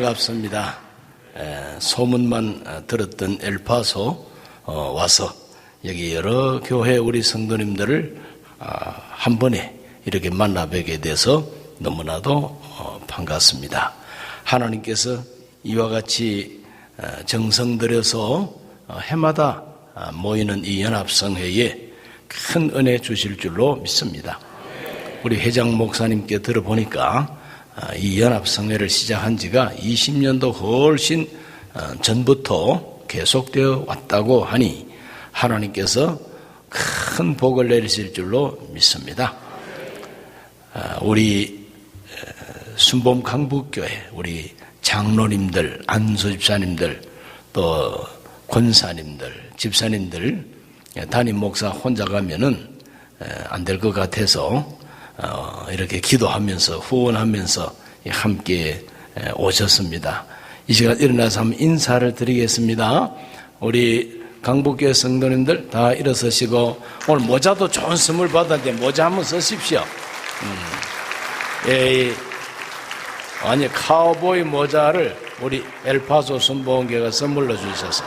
반갑습니다. 소문만 들었던 엘파소 와서 여기 여러 교회 우리 성도님들을 한 번에 이렇게 만나 뵙게 돼서 너무나도 반갑습니다. 하나님께서 이와 같이 정성 들여서 해마다 모이는 이 연합성회에 큰 은혜 주실 줄로 믿습니다. 우리 회장 목사님께 들어보니까 이 연합성회를 시작한 지가 20년도 훨씬 전부터 계속되어 왔다고 하니 하나님께서 큰 복을 내리실 줄로 믿습니다. 우리 순봄 강북교회 우리 장로님들, 안수집사님들, 또 권사님들, 집사님들 담임 목사 혼자 가면은 안 될 것 같아서 이렇게 기도하면서 후원하면서 함께 오셨습니다. 이 시간 일어나서 한번 인사를 드리겠습니다. 우리 강북교회 성도님들 다 일어서시고 오늘 모자도 좋은 선물 받았는데 모자 한번 쓰십시오. 아니 카우보이 모자를 우리 엘파소 순복음교회가 선물로 주셔서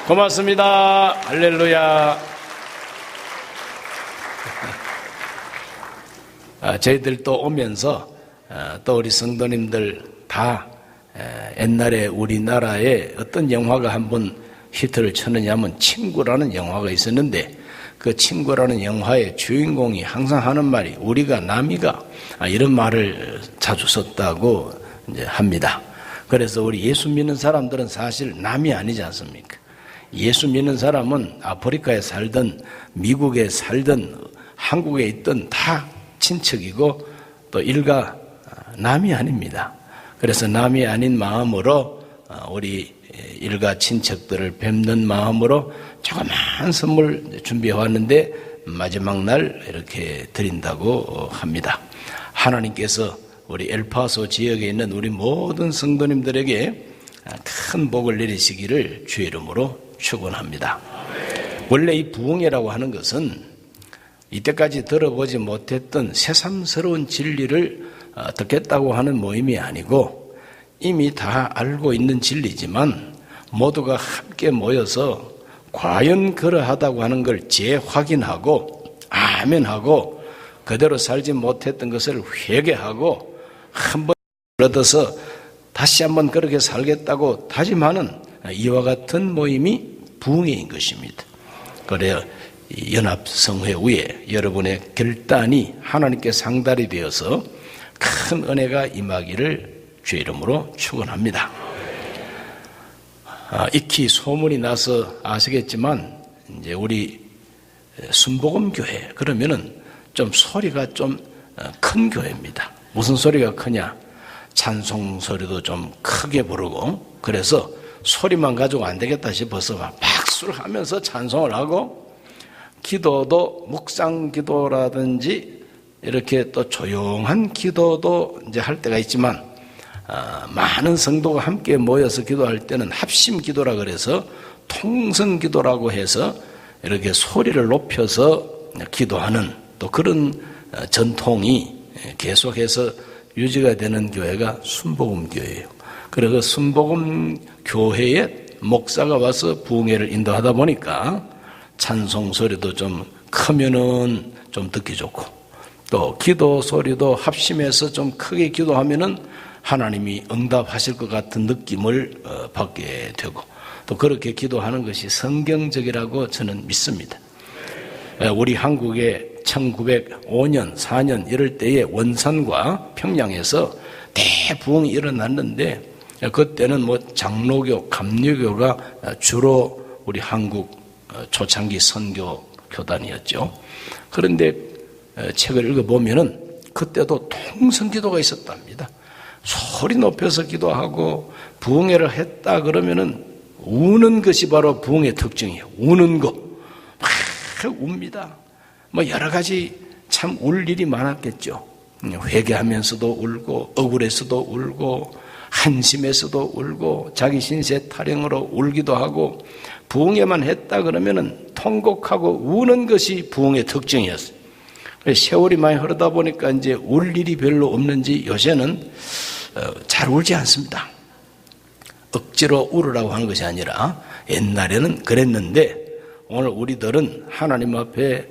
고맙습니다. 할렐루야. 저희들 또 오면서 또 우리 성도님들 다 옛날에 우리나라에 어떤 영화가 한번 히트를 쳤느냐면 친구라는 영화가 있었는데 그 친구라는 영화의 주인공이 항상 하는 말이 우리가 남이가 이런 말을 자주 썼다고 이제 합니다. 그래서 우리 예수 믿는 사람들은 사실 남이 아니지 않습니까? 예수 믿는 사람은 아프리카에 살든 미국에 살든 한국에 있든 다 친척이고 또 일가 남이 아닙니다. 그래서 남이 아닌 마음으로 우리 일가 친척들을 뵙는 마음으로 조그만 선물 준비해 왔는데 마지막 날 이렇게 드린다고 합니다. 하나님께서 우리 엘파소 지역에 있는 우리 모든 성도님들에게 큰 복을 내리시기를 주의 이름으로 축원합니다. 원래 이 부흥회라고 하는 것은 이때까지 들어보지 못했던 새삼스러운 진리를 듣겠다고 하는 모임이 아니고 이미 다 알고 있는 진리지만 모두가 함께 모여서 과연 그러하다고 하는 걸 재확인하고 아멘하고 그대로 살지 못했던 것을 회개하고 한번 얻어서 다시 한번 그렇게 살겠다고 다짐하는 이와 같은 모임이 부흥회인 것입니다. 그래요. 연합성회 후에 여러분의 결단이 하나님께 상달이 되어서 큰 은혜가 임하기를 주의 이름으로 축원합니다. 익히 소문이 나서 아시겠지만 이제 우리 순복음교회 그러면은 좀 소리가 좀 큰 교회입니다. 무슨 소리가 크냐? 찬송 소리도 좀 크게 부르고 그래서 소리만 가지고 안 되겠다 싶어서 막 박수를 하면서 찬송을 하고 기도도 묵상 기도라든지 이렇게 또 조용한 기도도 이제 할 때가 있지만 많은 성도가 함께 모여서 기도할 때는 합심 기도라 그래서 통성 기도라고 해서 이렇게 소리를 높여서 기도하는 또 그런 전통이 계속해서 유지가 되는 교회가 순복음교회예요. 그래서 그 순복음교회에 목사가 와서 부흥회를 인도하다 보니까 찬송 소리도 좀 크면은 좀 듣기 좋고 또 기도 소리도 합심해서 좀 크게 기도하면은 하나님이 응답하실 것 같은 느낌을 받게 되고 또 그렇게 기도하는 것이 성경적이라고 저는 믿습니다. 우리 한국에 1905년, 4년 이럴 때에 원산과 평양에서 대부흥이 일어났는데 그때는 뭐 장로교, 감리교가 주로 우리 한국 초창기 선교 교단이었죠. 그런데 책을 읽어보면은 그때도 통성기도가 있었답니다. 소리 높여서 기도하고 부흥회를 했다 그러면은 우는 것이 바로 부흥의 특징이에요. 우는 거. 막 웁니다. 뭐 여러 가지 참 울 일이 많았겠죠. 회개하면서도 울고 억울해서도 울고 한심해서도 울고 자기 신세 타령으로 울기도 하고 부흥회만 했다 그러면은 통곡하고 우는 것이 부흥의 특징이었어요. 세월이 많이 흐르다 보니까 이제 울 일이 별로 없는지 요새는 잘 울지 않습니다. 억지로 울으라고 하는 것이 아니라 옛날에는 그랬는데 오늘 우리들은 하나님 앞에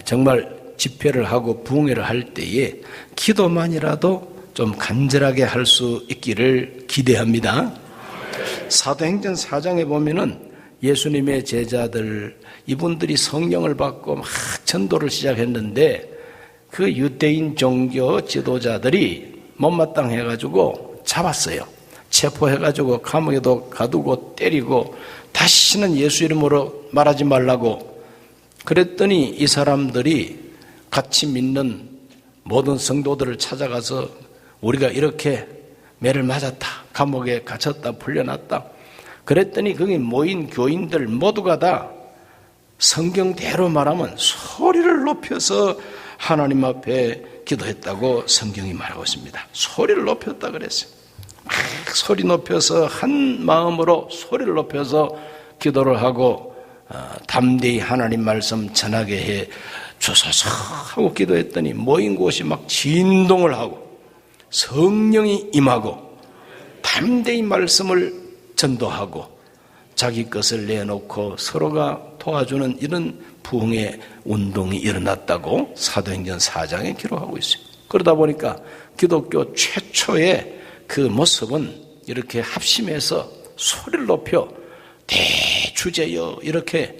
정말 집회를 하고 부흥회를 할 때에 기도만이라도 좀 간절하게 할 수 있기를 기대합니다. 사도행전 4장에 보면은 예수님의 제자들 이분들이 성령을 받고 막 전도를 시작했는데 그 유대인 종교 지도자들이 못마땅해가지고 잡았어요. 체포해가지고 감옥에도 가두고 때리고 다시는 예수 이름으로 말하지 말라고 그랬더니 이 사람들이 같이 믿는 모든 성도들을 찾아가서 우리가 이렇게 매를 맞았다, 감옥에 갇혔다, 풀려났다. 그랬더니 거기 모인 교인들 모두가 다 성경대로 말하면 소리를 높여서 하나님 앞에 기도했다고 성경이 말하고 있습니다. 소리를 높였다 그랬어요. 막 소리 높여서 한 마음으로 소리를 높여서 기도를 하고 담대히 하나님 말씀 전하게 해 주소서 하고 기도했더니 모인 곳이 막 진동을 하고 성령이 임하고 담대히 말씀을 전도하고 자기 것을 내놓고 서로가 도와주는 이런 부흥의 운동이 일어났다고 사도행전 4장에 기록하고 있습니다. 그러다 보니까 기독교 최초의 그 모습은 이렇게 합심해서 소리를 높여 대주제여 이렇게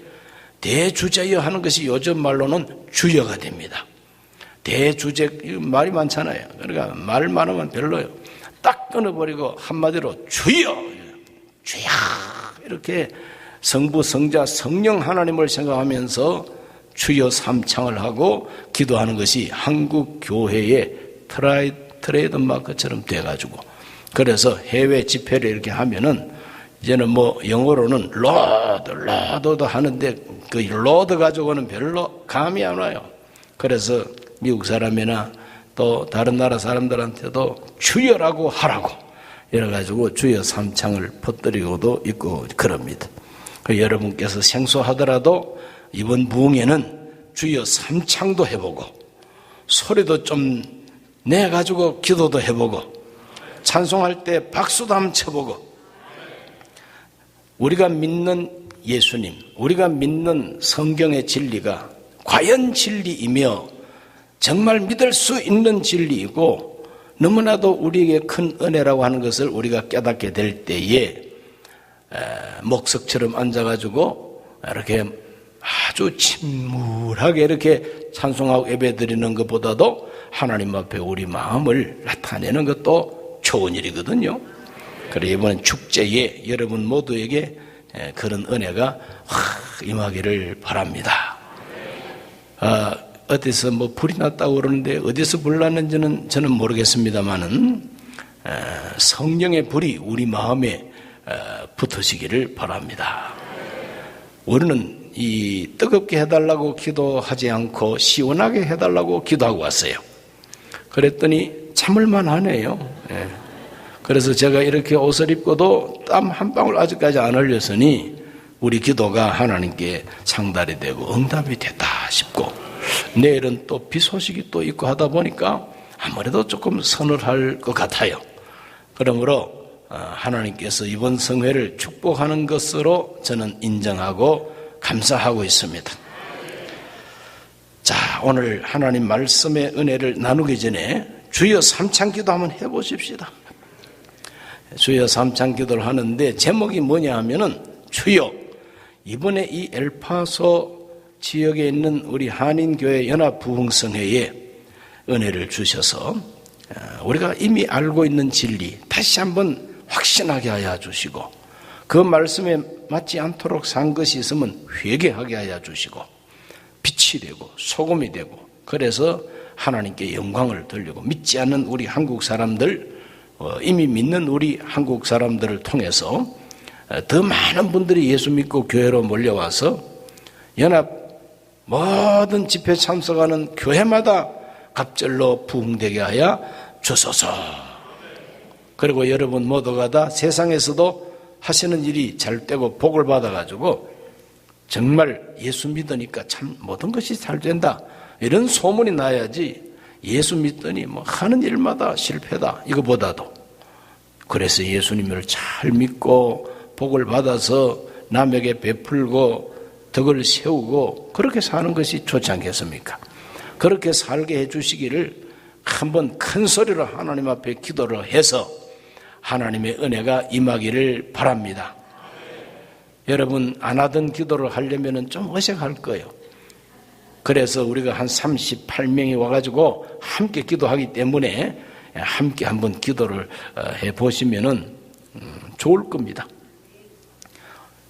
대주제여 하는 것이 요즘 말로는 주여가 됩니다. 대주제 말이 많잖아요. 그러니까 말 많으면 별로예요. 딱 끊어버리고 한마디로 주여 주여 이렇게 성부 성자 성령 하나님을 생각하면서 주여 삼창을 하고 기도하는 것이 한국 교회의 트레이드마크처럼 돼가지고 그래서 해외 집회를 이렇게 하면은 이제는 뭐 영어로는 로드 하는데 그 로드 가지고는 별로 감이 안 와요. 그래서 미국 사람이나 또 다른 나라 사람들한테도 주여라고 하라고 이래가지고 주여 삼창을 퍼뜨리고도 있고 그럽니다. 여러분께서 생소하더라도 이번 부흥회는 주여 삼창도 해보고 소리도 좀 내가지고 기도도 해보고 찬송할 때 박수도 한번 쳐보고 우리가 믿는 예수님, 우리가 믿는 성경의 진리가 과연 진리이며 정말 믿을 수 있는 진리이고 너무나도 우리에게 큰 은혜라고 하는 것을 우리가 깨닫게 될 때에 목석처럼 앉아가지고 이렇게 아주 침울하게 이렇게 찬송하고 예배드리는 것보다도 하나님 앞에 우리 마음을 나타내는 것도 좋은 일이거든요. 그래서 이번 축제에 여러분 모두에게 그런 은혜가 확 임하기를 바랍니다. 어디서 뭐 불이 났다고 그러는데 어디서 불 났는지는 저는 모르겠습니다만은 성령의 불이 우리 마음에 붙으시기를 바랍니다. 우리는 이 뜨겁게 해달라고 기도하지 않고 시원하게 해달라고 기도하고 왔어요. 그랬더니 참을만 하네요. 그래서 제가 이렇게 옷을 입고도 땀 한 방울 아직까지 안 흘렸으니 우리 기도가 하나님께 상달이 되고 응답이 됐다 싶고 내일은 또 비 소식이 또 있고 하다 보니까 아무래도 조금 서늘할 것 같아요. 그러므로 하나님께서 이번 성회를 축복하는 것으로 저는 인정하고 감사하고 있습니다. 자, 오늘 하나님 말씀의 은혜를 나누기 전에 주여 삼창기도 한번 해보십시다. 주여 삼창기도를 하는데 제목이 뭐냐 하면은 주여 이번에 이 엘파소 지역에 있는 우리 한인교회 연합부흥성회에 은혜를 주셔서 우리가 이미 알고 있는 진리 다시 한번 확신하게 하여 주시고 그 말씀에 맞지 않도록 산 것이 있으면 회개하게 하여 주시고 빛이 되고 소금이 되고 그래서 하나님께 영광을 돌리고 믿지 않는 우리 한국 사람들 이미 믿는 우리 한국 사람들을 통해서 더 많은 분들이 예수 믿고 교회로 몰려와서 연합 모든 집회 참석하는 교회마다 갑절로 부흥되게 하여 주소서. 그리고 여러분 모두가 다 세상에서도 하시는 일이 잘 되고 복을 받아가지고 정말 예수 믿으니까 참 모든 것이 잘 된다 이런 소문이 나야지 예수 믿더니 뭐 하는 일마다 실패다 이거보다도 그래서 예수님을 잘 믿고 복을 받아서 남에게 베풀고 덕을 세우고 그렇게 사는 것이 좋지 않겠습니까? 그렇게 살게 해주시기를 한번 큰 소리로 하나님 앞에 기도를 해서 하나님의 은혜가 임하기를 바랍니다. 여러분, 안 하던 기도를 하려면 좀 어색할 거예요. 그래서 우리가 한 38명이 와가지고 함께 기도하기 때문에 함께 한번 기도를 해보시면 좋을 겁니다.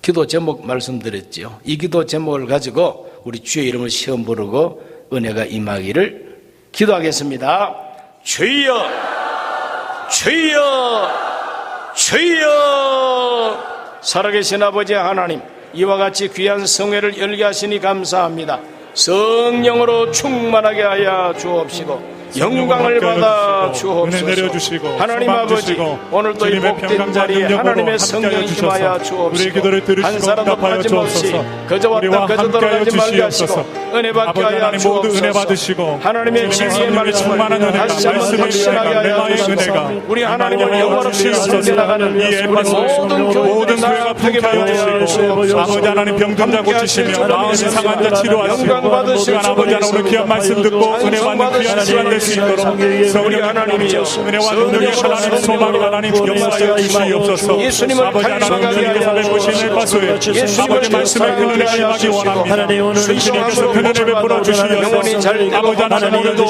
기도 제목 말씀드렸지요. 이 기도 제목을 가지고 우리 주의 이름을 시험 부르고 은혜가 임하기를 기도하겠습니다. 주여, 주여, 주여. 살아계신 아버지 하나님, 이와 같이 귀한 성회를 열게 하시니 감사합니다. 성령으로 충만하게 하여 주옵시고 영광을 받아 주옵소서. 하나님 아버지, 오늘도 이 복된 자리에 하나님의 성령이 임하여 주옵시고 한 사람도 빠짐없이 그저 왔다 그저 돌아가지 말게 하시고 은혜 받게 하여 주옵소서. 하나님의 진리의 말씀을 다시 한번 확신하게 하여 주옵소서. 우리 하나님을 영원히 섬겨나가는 우리 모든 교회가 풍성하여 주옵소서. 아버지 하나님, 병든 고치시며 마음이 상한 자 치료하시고 아버지 하나님, 우리 귀한 말씀 듣고 은혜 받는 귀한 시간 될 수 있도록 성령 하나님이여 은혜와 능력의 하나님, 소망의 하나님 역사하여 주시옵소서. 아버지 하나님, 주님께서 베푸신 일파소에 아버지 말씀을 그 은혜 심하기 원합니다. 주님께서 그 은혜 베풀어 주시옵소서. 아버지 하나님, 오늘도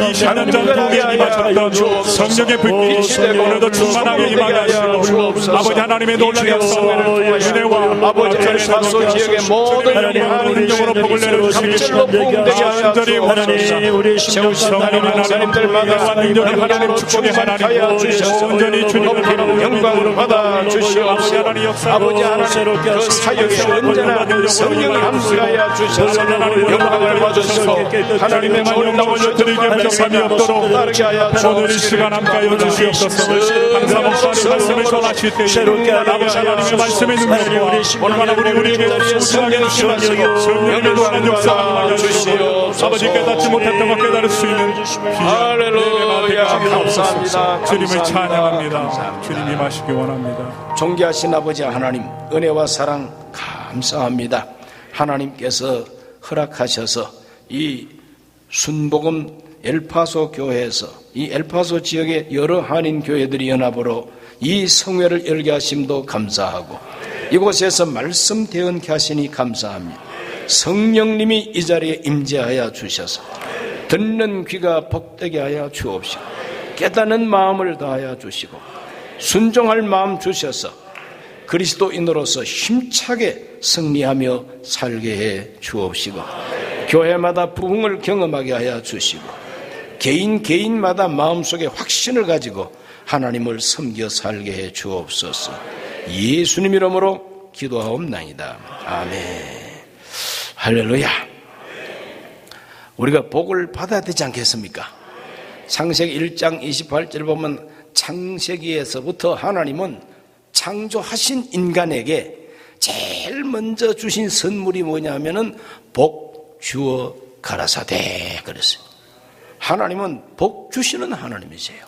이 신년전 부흥에 임하셨던 성령의 불빛이 오늘도 충만하게 임하게 하시고 아버지 하나님의 놀라운 역사와 은혜와 아버지 엘파소 지역의 모든 능력으로 복을 내려주시고 간절히 원하옵소서. 성령 하나님들마다 능력의 하나님, 축복의 하나님, 온전히 주님을 영광으로 받아 주시옵소서. 아버지 하나님, 그 사역에 언제나 성령이 함께하여 주셔서 영광을 받으시고 하나님의 놀라운 감격함이 없도록 따르게 하여 오늘 이 시간 함께하여 주시옵소서. 항상 목사님 말씀을 전하실 때에 아버지 하나님의 말씀의 능력과 얼마나 우리에게 소중하게 주시옵시고 성령의 놀라운 역사가 주시옵소서. 아버지 깨닫지 못했던 것 깨달을 수 있는 할렐루야, 감사합니다. 주님을 찬양합니다. 주님이 마시기 원합니다. 존귀하신 아버지 하나님, 은혜와 사랑 감사합니다. 하나님께서 허락하셔서 이 순복음 엘파소 교회에서 이 엘파소 지역의 여러 한인 교회들이 연합으로 이 성회를 열게 하심도 감사하고 이곳에서 말씀 대언케 하시니 감사합니다. 성령님이 이 자리에 임재하여 주셔서 듣는 귀가 복되게 하여 주옵시고 깨닫는 마음을 다하여 주시고 순종할 마음 주셔서 그리스도인으로서 힘차게 승리하며 살게 해 주옵시고 교회마다 부흥을 경험하게 하여 주시고 개인마다 마음속에 확신을 가지고 하나님을 섬겨 살게 해 주옵소서. 예수님 이름으로 기도하옵나이다. 아멘. 할렐루야. 우리가 복을 받아야 되지 않겠습니까? 창세기 1장 28절 보면 창세기에서부터 하나님은 창조하신 인간에게 제일 먼저 주신 선물이 뭐냐면은 복 주어 가라사대 그랬어요. 하나님은 복 주시는 하나님이세요.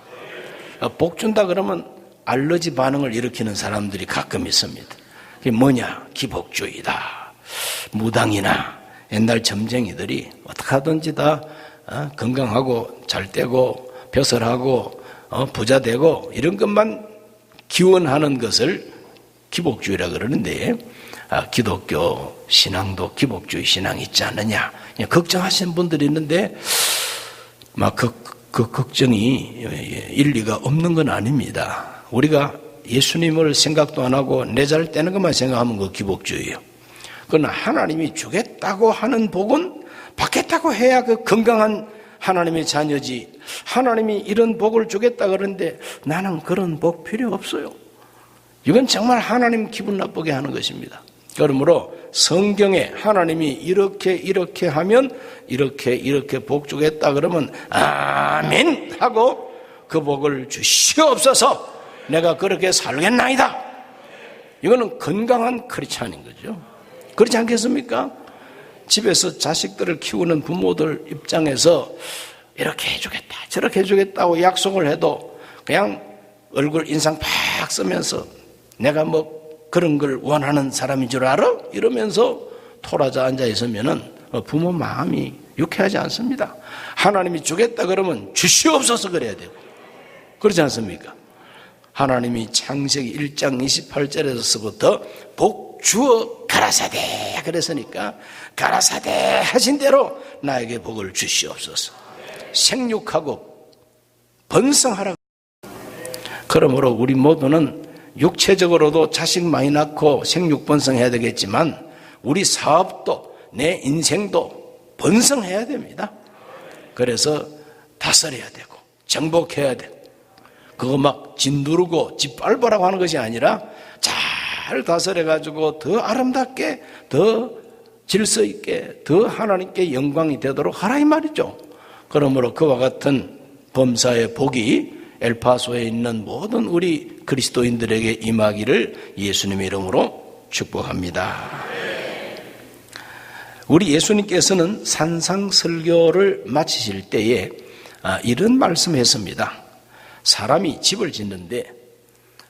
복 준다 그러면 알러지 반응을 일으키는 사람들이 가끔 있습니다. 그게 뭐냐? 기복주의다. 무당이나 옛날 점쟁이들이 어떻게 하든지 다 건강하고 잘 되고 벼슬하고 부자 되고 이런 것만 기원하는 것을 기복주의라 그러는데 기독교 신앙도 기복주의 신앙이 있지 않느냐 걱정하시는 분들이 있는데 막 그 걱정이 일리가 없는 건 아닙니다. 우리가 예수님을 생각도 안 하고 내 잘 되는 것만 생각하면 그 기복주의예요. 그러나 하나님이 주겠다고 하는 복은 받겠다고 해야 그 건강한 하나님의 자녀지. 하나님이 이런 복을 주겠다 그러는데 나는 그런 복 필요 없어요. 이건 정말 하나님 기분 나쁘게 하는 것입니다. 그러므로 성경에 하나님이 이렇게 하면 이렇게 복 주겠다 그러면 아멘 하고 그 복을 주시옵소서. 내가 그렇게 살겠나이다. 이거는 건강한 크리스찬인 거죠. 그렇지 않겠습니까? 집에서 자식들을 키우는 부모들 입장에서 이렇게 해주겠다 저렇게 해주겠다고 약속을 해도 그냥 얼굴 인상 쫙 쓰면서 내가 뭐 그런 걸 원하는 사람인 줄 알아? 이러면서 토라져 앉아 있으면은 부모 마음이 유쾌하지 않습니다. 하나님이 주겠다 그러면 주시옵소서 그래야 되고, 그렇지 않습니까? 하나님이 창세기 1장 28절에서부터 복 주어 가라사대 그랬으니까 가라사대 하신 대로 나에게 복을 주시옵소서. 생육하고 번성하라. 그러므로 우리 모두는 육체적으로도 자식 많이 낳고 생육번성해야 되겠지만 우리 사업도 내 인생도 번성해야 됩니다. 그래서 다스려야 되고 정복해야 되고, 그거 막 짓누르고 짓밟으라고 하는 것이 아니라 잘 다스려가지고 더 아름답게, 더 질서 있게, 더 하나님께 영광이 되도록 하라 이 말이죠. 그러므로 그와 같은 범사의 복이 엘파소에 있는 모든 우리 그리스도인들에게 임하기를 예수님의 이름으로 축복합니다. 우리 예수님께서는 산상설교를 마치실 때에 이런 말씀했습니다. 사람이 집을 짓는데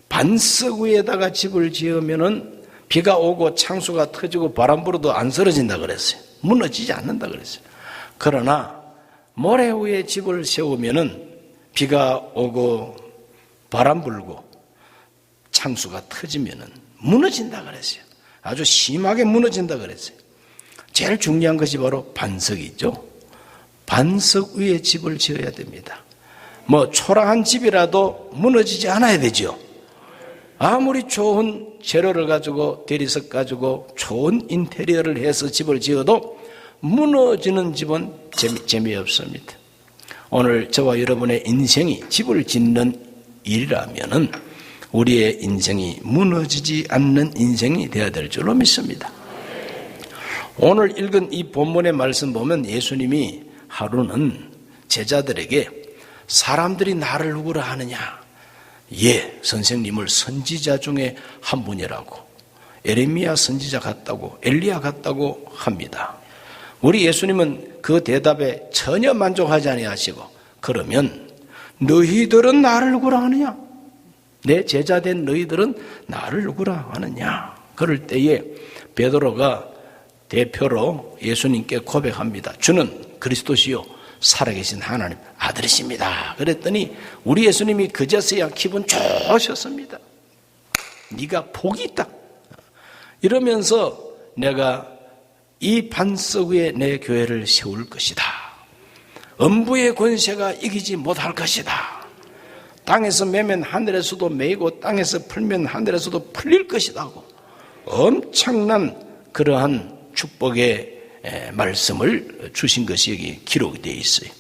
반석 위에다가 집을 지으면은 비가 오고 창수가 터지고 바람 불어도 안 쓰러진다 그랬어요. 무너지지 않는다 그랬어요. 그러나 모래 위에 집을 세우면은 비가 오고 바람 불고 창수가 터지면은 무너진다 그랬어요. 아주 심하게 무너진다 그랬어요. 제일 중요한 것이 바로 반석이죠. 반석 위에 집을 지어야 됩니다. 뭐 초라한 집이라도 무너지지 않아야 되죠. 아무리 좋은 재료를 가지고 대리석 가지고 좋은 인테리어를 해서 집을 지어도 무너지는 집은 재미없습니다. 오늘 저와 여러분의 인생이 집을 짓는 일이라면은 우리의 인생이 무너지지 않는 인생이 되어야 될 줄로 믿습니다. 오늘 읽은 이 본문의 말씀 보면 예수님이 하루는 제자들에게 사람들이 나를 누구라 하느냐? 예, 선생님을 선지자 중에 한 분이라고, 에레미야 선지자 같다고, 엘리야 같다고 합니다. 우리 예수님은 그 대답에 전혀 만족하지 아니하시고, 그러면 너희들은 나를 누구라 하느냐? 내 제자된 너희들은 나를 누구라 하느냐? 그럴 때에 베드로가 대표로 예수님께 고백합니다. 주는 그리스도시요 살아계신 하나님 아들이십니다. 그랬더니 우리 예수님이 그제서야 기분 좋으셨습니다. 네가 복이 있다. 이러면서 내가 이 반석 위에 내 교회를 세울 것이다. 음부의 권세가 이기지 못할 것이다. 땅에서 매면 하늘에서도 매이고 땅에서 풀면 하늘에서도 풀릴 것이다 하고 엄청난 그러한 축복의 말씀을 주신 것이 여기 기록되어 있어요.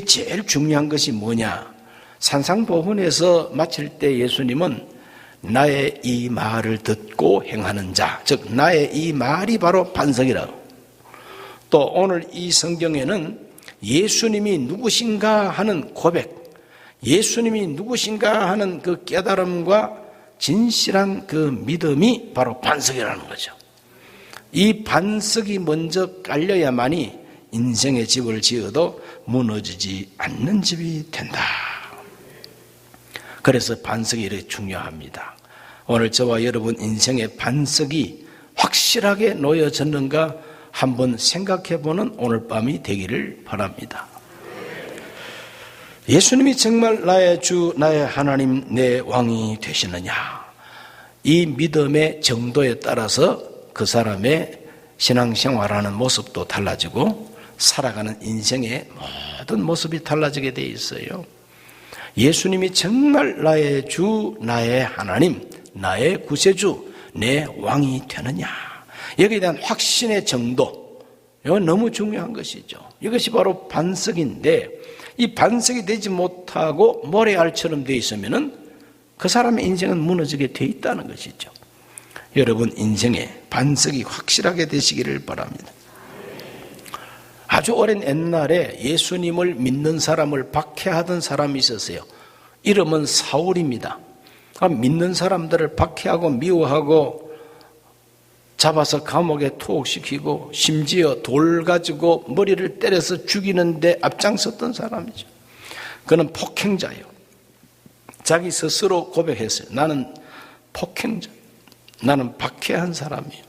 제일 중요한 것이 뭐냐? 산상보훈에서 마칠 때 예수님은 나의 이 말을 듣고 행하는 자, 즉 나의 이 말이 바로 반석이라고. 또 오늘 이 성경에는 예수님이 누구신가 하는 고백, 예수님이 누구신가 하는 그 깨달음과 진실한 그 믿음이 바로 반석이라는 거죠. 이 반석이 먼저 깔려야만이 인생의 집을 지어도 무너지지 않는 집이 된다. 그래서 반석이 이렇게 중요합니다. 오늘 저와 여러분 인생의 반석이 확실하게 놓여졌는가 한번 생각해보는 오늘 밤이 되기를 바랍니다. 예수님이 정말 나의 주, 나의 하나님, 내 왕이 되시느냐? 이 믿음의 정도에 따라서 그 사람의 신앙생활하는 모습도 달라지고 살아가는 인생의 모든 모습이 달라지게 돼 있어요. 예수님이 정말 나의 주, 나의 하나님, 나의 구세주, 내 왕이 되느냐? 여기에 대한 확신의 정도, 이건 너무 중요한 것이죠. 이것이 바로 반석인데 이 반석이 되지 못하고 모래알처럼 되어 있으면은 그 사람의 인생은 무너지게 돼 있다는 것이죠. 여러분 인생에 반석이 확실하게 되시기를 바랍니다. 아주 오랜 옛날에 예수님을 믿는 사람을 박해하던 사람이 있었어요. 이름은 사울입니다. 믿는 사람들을 박해하고 미워하고 잡아서 감옥에 투옥시키고 심지어 돌 가지고 머리를 때려서 죽이는데 앞장섰던 사람이죠. 그는 폭행자예요. 자기 스스로 고백했어요. 나는 폭행자, 나는 박해한 사람이에요.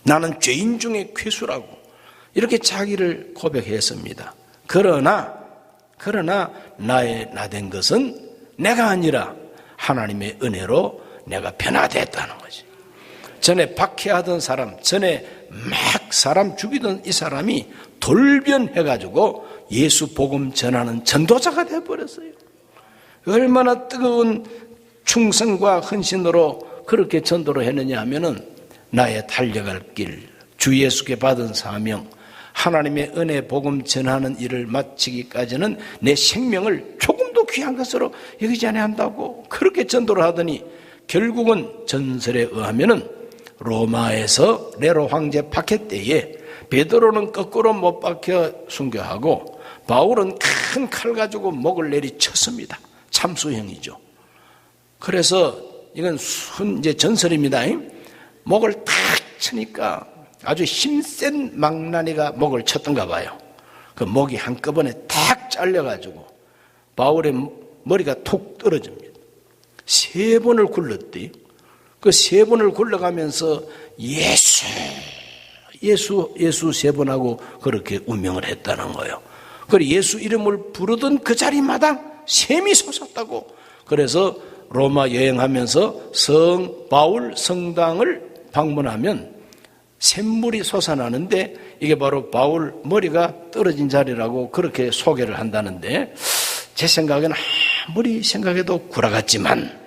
나는 죄인 중에 괴수라고 이렇게 자기를 고백했습니다. 그러나 나의 나된 것은 내가 아니라 하나님의 은혜로 내가 변화됐다는 거지. 전에 박해하던 사람, 전에 막 사람 죽이던 이 사람이 돌변해가지고 예수 복음 전하는 전도자가 되어버렸어요. 얼마나 뜨거운 충성과 헌신으로 그렇게 전도를 했느냐 하면은 나의 달려갈 길, 주 예수께 받은 사명, 하나님의 은혜 복음 전하는 일을 마치기까지는 내 생명을 조금도 귀한 것으로 여기지 않아야 한다고 그렇게 전도를 하더니 결국은 전설에 의하면은 로마에서 네로 황제 박해 때에 베드로는 거꾸로 못 박혀 순교하고 바울은 큰 칼 가지고 목을 내리쳤습니다. 참수형이죠. 그래서 이건 이제 전설입니다. 목을 탁 치니까 아주 힘센 망나니가 목을 쳤던가 봐요. 그 목이 한꺼번에 탁 잘려가지고 바울의 머리가 툭 떨어집니다. 3번을 굴렀대요. 그 3번을 굴러가면서 예수 3번 하고 그렇게 운명을 했다는 거예요. 그리고 예수 이름을 부르던 그 자리마다 샘이 솟았다고. 그래서 로마 여행하면서 바울 성당을 방문하면 샘물이 솟아나는데 이게 바로 바울 머리가 떨어진 자리라고 그렇게 소개를 한다는데 제 생각에는 아무리 생각해도 구라 같지만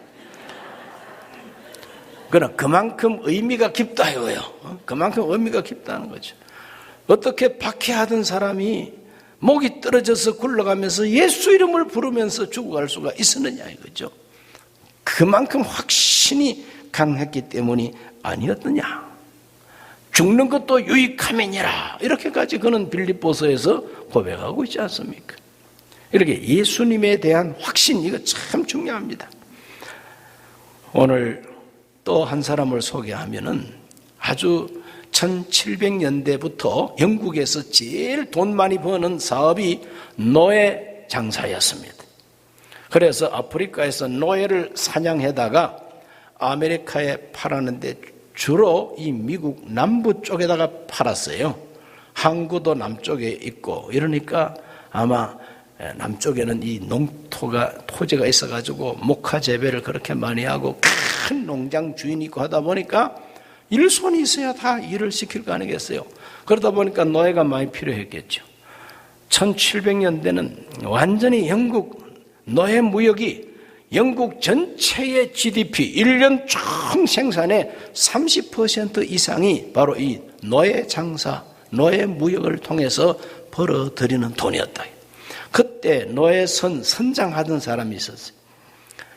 그러나 그만큼 의미가 깊다 이거예요. 그만큼 의미가 깊다는 거죠. 어떻게 박해하던 사람이 목이 떨어져서 굴러가면서 예수 이름을 부르면서 죽어갈 수가 있었느냐 이거죠. 그만큼 확신이 강했기 때문이 아니었느냐. 죽는 것도 유익함이니라 이렇게까지 그는 빌립보서에서 고백하고 있지 않습니까? 이렇게 예수님에 대한 확신, 이거 참 중요합니다. 오늘 또 한 사람을 소개하면은 아주 1700년대부터 영국에서 제일 돈 많이 버는 사업이 노예 장사였습니다. 그래서 아프리카에서 노예를 사냥해다가 아메리카에 팔았는데 주로 이 미국 남부 쪽에다가 팔았어요. 항구도 남쪽에 있고 이러니까 아마 남쪽에는 이 토지가 있어가지고 목화 재배를 그렇게 많이 하고 큰 농장 주인이 있고 하다 보니까 일손이 있어야 다 일을 시킬 거 아니겠어요. 그러다 보니까 노예가 많이 필요했겠죠. 1700년대는 완전히 영국 노예 무역이 영국 전체의 GDP 1년 총 생산의 30% 이상이 바로 이 노예 장사, 노예 무역을 통해서 벌어들이는 돈이었다. 그때 노예 선장하던 사람이 있었어요.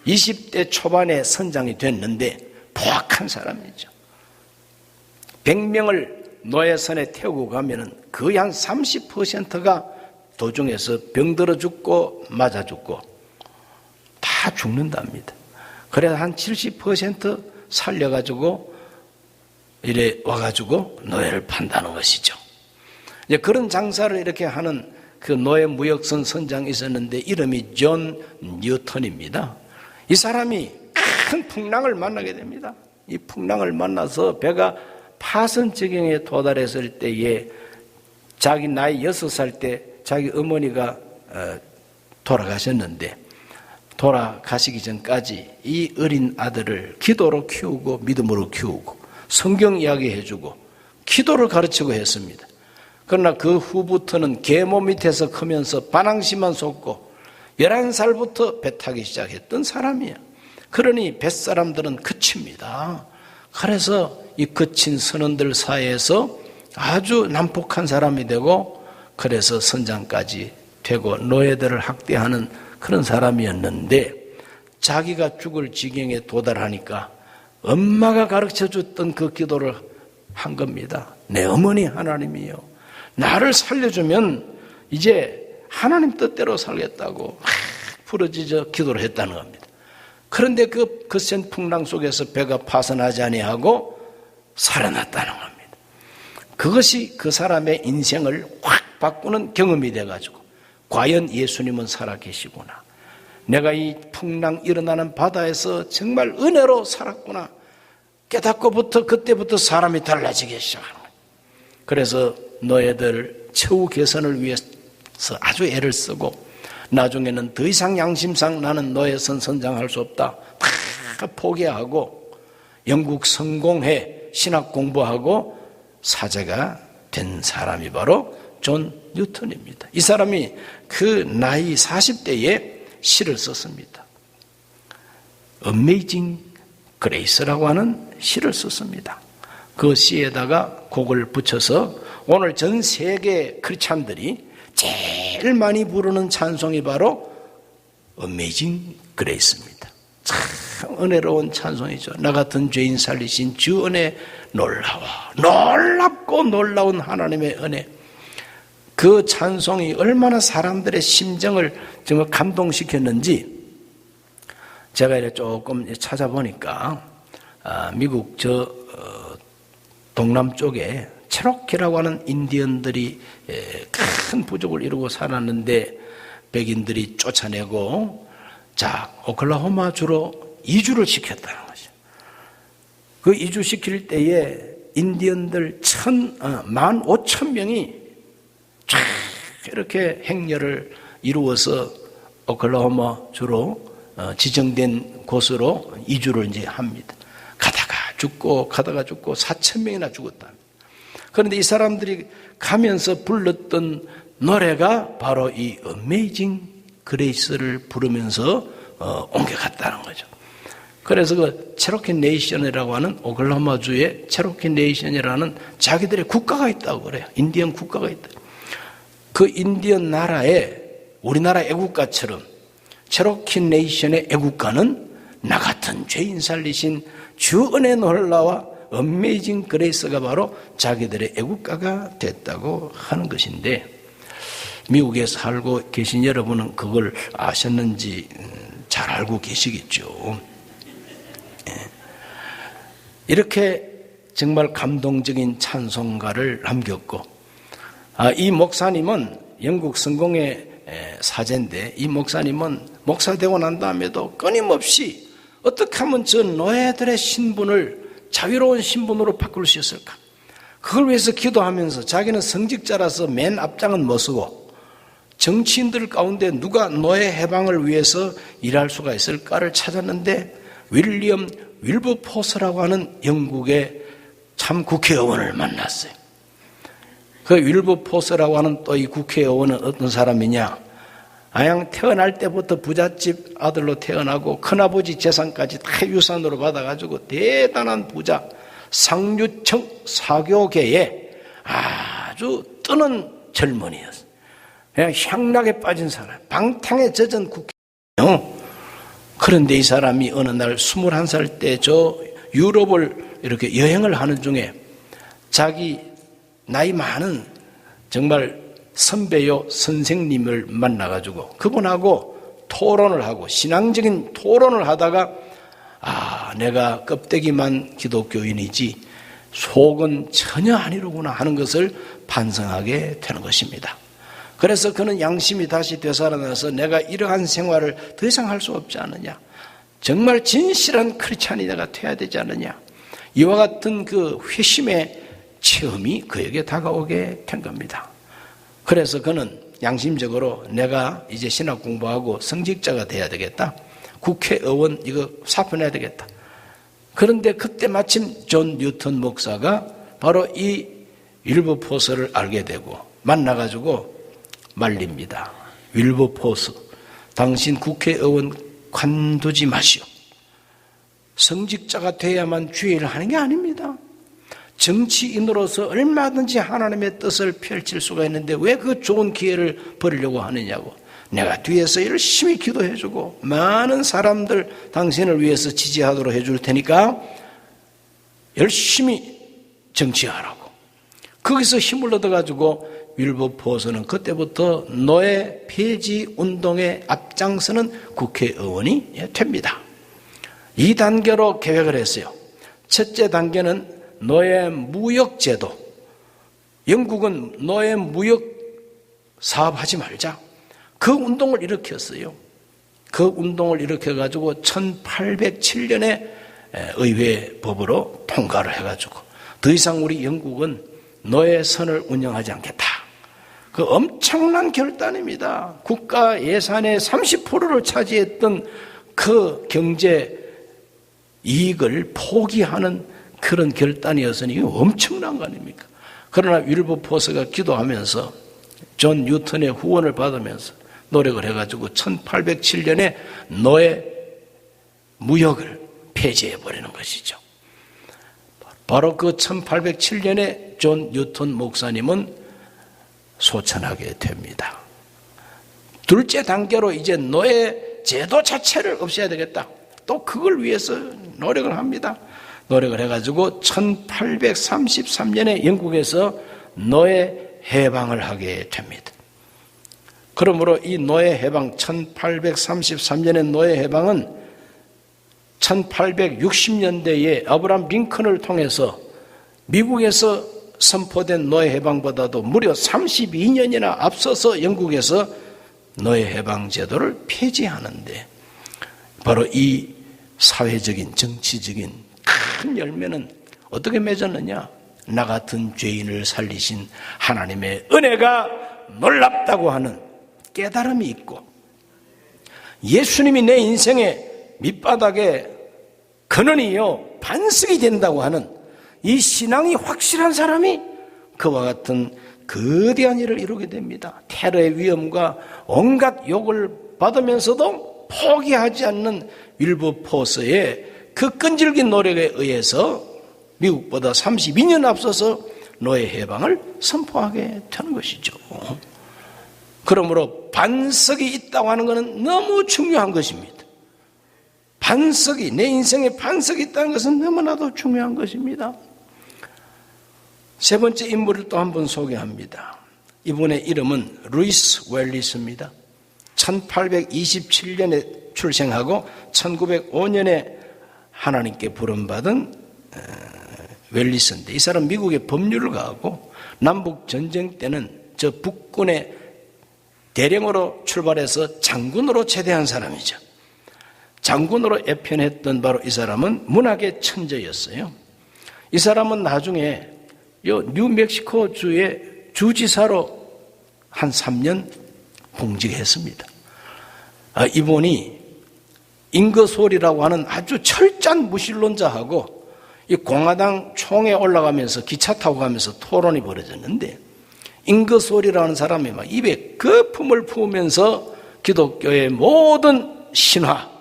20대 초반에 선장이 됐는데 포악한 사람이죠. 100명을 노예선에 태우고 가면은 거의 한 30%가 도중에서 병들어 죽고 맞아 죽고 다 죽는답니다. 그래서 한 70% 살려가지고 이래 와가지고 노예를 판다는 것이죠. 이제 그런 장사를 이렇게 하는 그 노예 무역선 선장이 있었는데 이름이 존 뉴턴입니다. 이 사람이 큰 풍랑을 만나게 됩니다. 이 풍랑을 만나서 배가 파선지경에 도달했을 때에 자기 나이 6살 때 자기 어머니가 돌아가셨는데 돌아가시기 전까지 이 어린 아들을 기도로 키우고 믿음으로 키우고 성경 이야기해주고 기도를 가르치고 했습니다. 그러나 그 후부터는 계모 밑에서 크면서 반항심만 솟고 11살부터 배 타기 시작했던 사람이에요. 그러니 뱃사람들은 그칩니다. 그래서 이 그친 선원들 사이에서 아주 난폭한 사람이 되고 그래서 선장까지 되고 노예들을 학대하는 그런 사람이었는데 자기가 죽을 지경에 도달하니까 엄마가 가르쳐줬던 그 기도를 한 겁니다. 내 어머니 하나님이요, 나를 살려주면 이제 하나님 뜻대로 살겠다고 막 부르짖어 기도를 했다는 겁니다. 그런데 그 거센 풍랑 속에서 배가 파선하지 아니하고 살아났다는 겁니다. 그것이 그 사람의 인생을 확 바꾸는 경험이 돼가지고 과연 예수님은 살아계시구나, 내가 이 풍랑 일어나는 바다에서 정말 은혜로 살았구나 깨닫고부터 그때부터 사람이 달라지기 시작하는 거예요. 그래서 너희들 처우 개선을 위해서 아주 애를 쓰고 나중에는 더 이상 양심상 나는 너의 선 선장할 수 없다 다 포기하고 영국 성공회 신학 공부하고 사제가 된 사람이 바로 존 뉴턴입니다. 이 사람이 그 나이 40대에 시를 썼습니다. Amazing Grace라고 하는 시를 썼습니다. 그 시에다가 곡을 붙여서 오늘 전 세계 크리스찬들이 제일 많이 부르는 찬송이 바로 Amazing Grace입니다. 참 은혜로운 찬송이죠. 나 같은 죄인 살리신 주 은혜 놀라워 놀랍고 놀라운 하나님의 은혜. 그 찬송이 얼마나 사람들의 심정을 정말 감동시켰는지 제가 이렇게 조금 찾아보니까 미국 동남쪽에 체로키라고 하는 인디언들이 큰 부족을 이루고 살았는데 백인들이 쫓아내고 오클라호마 주로 이주를 시켰다는 거죠. 그 이주시킬 때에 인디언들 15,000명이 쫙 이렇게 행렬을 이루어서 오클라호마 주로 지정된 곳으로 이주를 이제 합니다. 가다가 죽고 4,000명이나 죽었다. 그런데 이 사람들이 가면서 불렀던 노래가 바로 이 Amazing Grace를 부르면서 옮겨갔다는 거죠. 그래서 그 체로키 네이션이라고 하는 오클라호마주의 체로키 네이션이라는 자기들의 국가가 있다고 그래요. 인디언 국가가 있다. 그 인디언 나라에 우리나라 애국가처럼 체로키 네이션의 애국가는 나 같은 죄인 살리신 주 은혜 놀라와 Amazing Grace가 바로 자기들의 애국가가 됐다고 하는 것인데 미국에 살고 계신 여러분은 그걸 아셨는지 잘 알고 계시겠죠. 이렇게 정말 감동적인 찬송가를 남겼고 이 목사님은 영국 성공의 사제인데 이 목사님은 목사 되고 난 다음에도 끊임없이 어떻게 하면 저 노예들의 신분을 자유로운 신분으로 바꿀 수 있을까? 그걸 위해서 기도하면서 자기는 성직자라서 맨 앞장은 못 서고 정치인들 가운데 누가 노예 해방을 위해서 일할 수가 있을까를 찾았는데 윌리엄 윌버포스라고 하는 영국의 참 국회의원을 만났어요. 그 윌버포스라고 하는 또 이 국회의원은 어떤 사람이냐? 그냥 태어날 때부터 부잣집 아들로 태어나고 큰아버지 재산까지 다 유산으로 받아가지고 대단한 부자, 상류층 사교계에 아주 뜨는 젊은이였어요. 그냥 향락에 빠진 사람, 방탕에 젖은 국회의원. 그런데 이 사람이 어느 날 21살 때 저 유럽을 이렇게 여행을 하는 중에 자기 나이 많은 정말 선배요 선생님을 만나가지고 그분하고 토론을 하고 신앙적인 토론을 하다가 내가 껍데기만 기독교인이지 속은 전혀 아니로구나 하는 것을 반성하게 되는 것입니다. 그래서 그는 양심이 다시 되살아나서 내가 이러한 생활을 더 이상 할 수 없지 않느냐, 정말 진실한 크리스찬이 내가 돼야 되지 않느냐, 이와 같은 그 회심의 체험이 그에게 다가오게 된 겁니다. 그래서 그는 양심적으로 내가 이제 신학 공부하고 성직자가 돼야 되겠다, 국회의원 이거 사표내야 되겠다. 그런데 그때 마침 존 뉴턴 목사가 바로 이 윌버포스를 알게 되고 만나가지고 말립니다. 윌버포스, 당신 국회의원 관두지 마시오. 성직자가 돼야만 주의를 하는 게 아닙니다. 정치인으로서 얼마든지 하나님의 뜻을 펼칠 수가 있는데 왜 그 좋은 기회를 버리려고 하느냐고. 내가 뒤에서 열심히 기도해주고 많은 사람들 당신을 위해서 지지하도록 해줄 테니까 열심히 정치하라고. 거기서 힘을 얻어가지고 윌버포스는 그때부터 노예 폐지 운동에 앞장서는 국회의원이 됩니다. 2단계로 계획을 했어요. 첫째 단계는 노예 무역제도. 영국은 노예 무역 사업하지 말자. 그 운동을 일으켰어요. 그 운동을 일으켜가지고 1807년에 의회 법으로 통과를 해가지고 더 이상 우리 영국은 노예선을 운영하지 않겠다. 그 엄청난 결단입니다. 국가 예산의 30%를 차지했던 그 경제 이익을 포기하는 그런 결단이었으니 엄청난 거 아닙니까? 그러나 윌버포스가 기도하면서 존 뉴턴의 후원을 받으면서 노력을 해가지고 1807년에 노예 무역을 폐지해버리는 것이죠. 바로 그 1807년에 존 뉴턴 목사님은 소천하게 됩니다. 둘째 단계로 이제 노예 제도 자체를 없애야 되겠다. 또 그걸 위해서 노력을 합니다. 노력을 해가지고 1833년에 영국에서 노예 해방을 하게 됩니다. 그러므로 이 노예 해방, 1833년의 노예 해방은 1860년대에 아브라함 링컨을 통해서 미국에서 선포된 노예 해방보다도 무려 32년이나 앞서서 영국에서 노예 해방 제도를 폐지하는데 바로 이 사회적인 정치적인 큰 열매는 어떻게 맺었느냐? 나 같은 죄인을 살리신 하나님의 은혜가 놀랍다고 하는 깨달음이 있고 예수님이 내 인생의 밑바닥에 근원이요 반석이 된다고 하는 이 신앙이 확실한 사람이 그와 같은 거대한 일을 이루게 됩니다. 테러의 위험과 온갖 욕을 받으면서도 포기하지 않는 윌버포스의 그 끈질긴 노력에 의해서 미국보다 32년 앞서서 노예 해방을 선포하게 되는 것이죠. 그러므로 반석이 있다고 하는 것은 너무 중요한 것입니다. 반석이, 내 인생에 반석이 있다는 것은 너무나도 중요한 것입니다. 세 번째 인물을 또 한 번 소개합니다. 이분의 이름은 루이스 웰리스입니다. 1827년에 출생하고 1905년에 하나님께 부름받은 웰리스인데 이 사람 미국의 법률을 가고 남북 전쟁 때는 저 북군의 대령으로 출발해서 장군으로 제대한 사람이죠. 장군으로 애편했던 바로 이 사람은 문학의 천재였어요. 이 사람은 나중에 뉴멕시코 주의 주지사로 한 3년 공직했습니다. 이분이 잉거솔이라고 하는 아주 철저한 무신론자하고 이 공화당 총에 올라가면서 기차 타고 가면서 토론이 벌어졌는데 잉거솔이라는 사람이 막 입에 거품을 부으면서 기독교의 모든 신화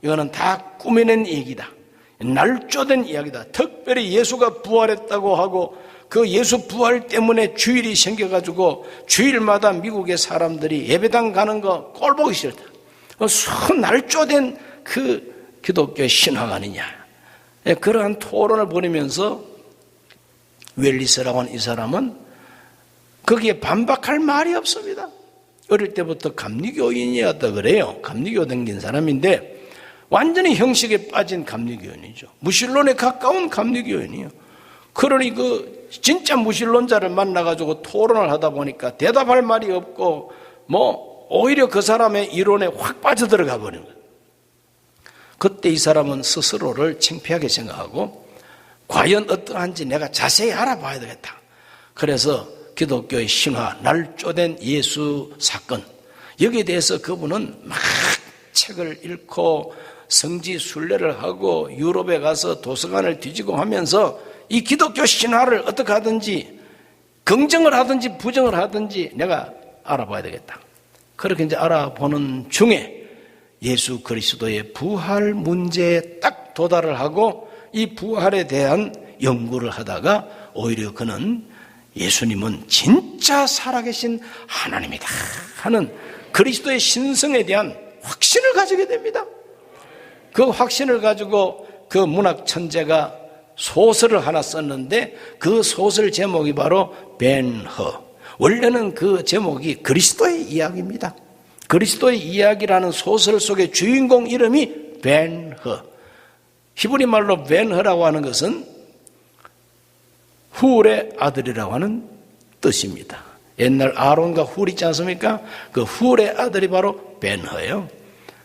이거는 다 꾸며낸 얘기다. 날조된 이야기다. 특별히 예수가 부활했다고 하고 그 예수 부활 때문에 주일이 생겨가지고 주일마다 미국의 사람들이 예배당 가는 거 꼴보기 싫다. 날조된 그 기독교의 신화가 아니냐. 그러한 토론을 벌이면서 웰리스라고 하는 이 사람은 거기에 반박할 말이 없습니다. 어릴 때부터 감리교인이었다 그래요. 감리교 댕긴 사람인데 완전히 형식에 빠진 감리교인이죠. 무신론에 가까운 감리교인이에요. 그러니 그 진짜 무신론자를 만나가지고 토론을 하다 보니까 대답할 말이 없고 오히려 그 사람의 이론에 확 빠져들어가 버리는 거예요. 그때 이 사람은 스스로를 창피하게 생각하고 과연 어떠한지 내가 자세히 알아봐야 되겠다. 그래서 기독교의 신화, 날조된 예수 사건 여기에 대해서 그분은 막 책을 읽고 성지 순례를 하고 유럽에 가서 도서관을 뒤지고 하면서 이 기독교 신화를 어떻게 하든지 긍정을 하든지 부정을 하든지 내가 알아봐야 되겠다. 그렇게 이제 알아보는 중에 예수 그리스도의 부활 문제에 딱 도달을 하고 이 부활에 대한 연구를 하다가 오히려 그는 예수님은 진짜 살아계신 하나님이다 하는 그리스도의 신성에 대한 확신을 가지게 됩니다. 그 확신을 가지고 그 문학 천재가 소설을 하나 썼는데 그 소설 제목이 바로 벤허. 원래는 그 제목이 그리스도의 이야기입니다. 그리스도의 이야기라는 소설 속의 주인공 이름이 벤허. 히브리 말로 벤허라고 하는 것은 훌의 아들이라고 하는 뜻입니다. 옛날 아론과 훌 있지 않습니까? 그 훌의 아들이 바로 벤허예요.